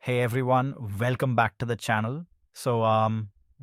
Hey everyone, welcome back to the channel.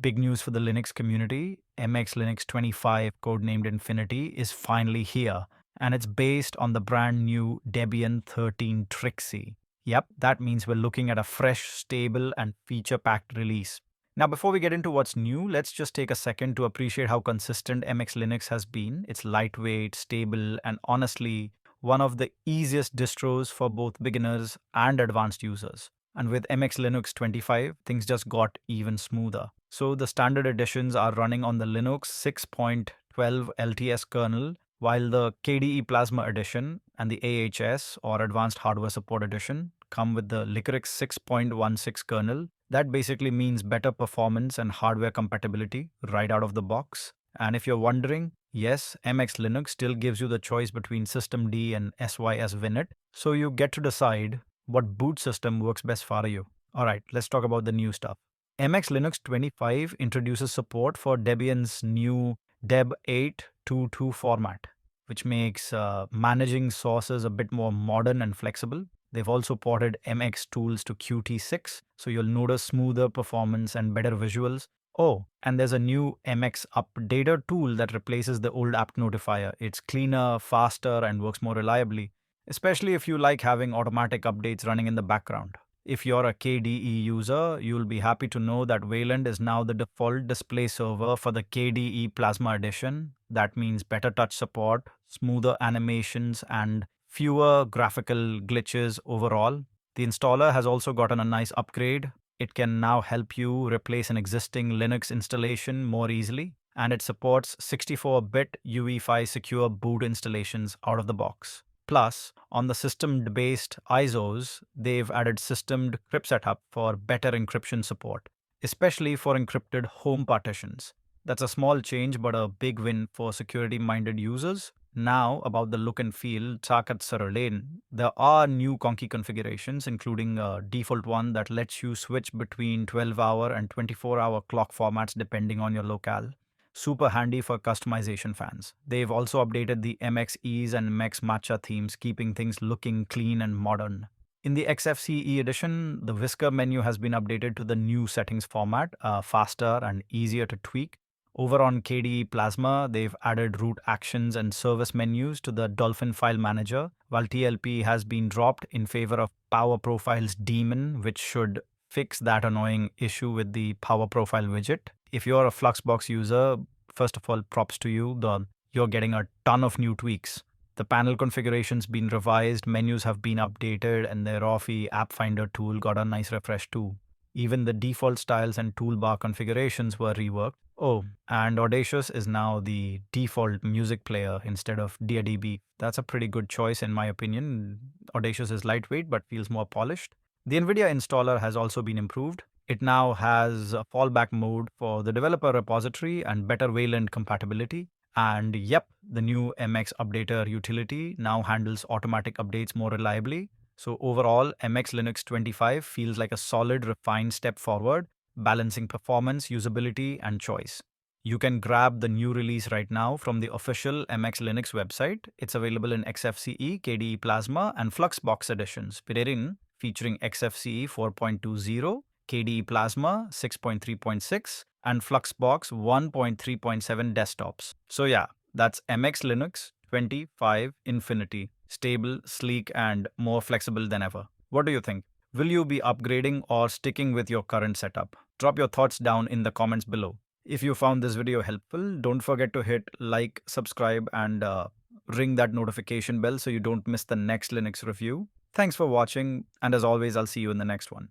Big news for the Linux community. MX Linux 25, codenamed Infinity, is finally here, and it's based on the brand new Debian 13 Trixie. Yep, that means we're looking at a fresh, stable, and feature-packed release. Now, before we get into what's new, let's just take a second to appreciate how consistent MX Linux has been. It's lightweight, stable, and honestly, one of the easiest distros for both beginners and advanced users. And with MX Linux 25, things just got even smoother. So the standard editions are running on the Linux 6.12 LTS kernel, while the KDE Plasma edition and the AHS or Advanced Hardware Support edition come with the Licorice 6.16 kernel. That basically means better performance and hardware compatibility right out of the box. And if you're wondering, yes, MX Linux still gives you the choice between systemd and SYS Winit, so you get to decide what boot system works best for you. Alright, let's talk about the new stuff. MX Linux 25 introduces support for Debian's new Deb 8.2.2 format, which makes managing sources a bit more modern and flexible. They've also ported MX tools to Qt6, so you'll notice smoother performance and better visuals. Oh, and there's a new MX Updater tool that replaces the old apt notifier. It's cleaner, faster, and works more reliably, especially if you like having automatic updates running in the background. If you're a KDE user, you'll be happy to know that Wayland is now the default display server for the KDE Plasma edition. That means better touch support, smoother animations, and fewer graphical glitches overall. The installer has also gotten a nice upgrade. It can now help you replace an existing Linux installation more easily, and it supports 64-bit UEFI Secure Boot installations out of the box. Plus, on the system-based ISOs, they've added systemed crypt setup for better encryption support, especially for encrypted home partitions. That's a small change, but a big win for security-minded users. Now, about the look and feel, Takat Saralain, there are new Conky configurations, including a default one that lets you switch between 12-hour and 24-hour clock formats depending on your locale. Super handy for customization fans. They've also updated the MX Ease and MX Matcha themes, keeping things looking clean and modern. In the Xfce edition, the Whisker menu has been updated to the new settings format, faster and easier to tweak. Over on KDE Plasma, they've added root actions and service menus to the Dolphin file manager, while TLP has been dropped in favor of Power Profiles daemon, which should fix that annoying issue with the Power Profile widget. If you're a Fluxbox user, first of all, props to you. You're getting a ton of new tweaks. The panel configuration's been revised, menus have been updated, and the Rofi App Finder tool got a nice refresh too. Even the default styles and toolbar configurations were reworked. Oh, and Audacious is now the default music player instead of DADB. That's a pretty good choice in my opinion. Audacious is lightweight but feels more polished. The NVIDIA installer has also been improved. It now has a fallback mode for the developer repository and better Wayland compatibility. And yep, the new MX Updater utility now handles automatic updates more reliably. So overall, MX Linux 25 feels like a solid, refined step forward, balancing performance, usability, and choice. You can grab the new release right now from the official MX Linux website. It's available in Xfce, KDE Plasma, and Fluxbox editions, featuring Xfce 4.20, KDE Plasma 6.3.6, and Fluxbox 1.3.7 desktops. So yeah, that's MX Linux 25 Infinity. Stable, sleek, and more flexible than ever. What do you think? Will you be upgrading or sticking with your current setup? Drop your thoughts down in the comments below. If you found this video helpful, don't forget to hit like, subscribe, and ring that notification bell so you don't miss the next Linux review. Thanks for watching, and as always, I'll see you in the next one.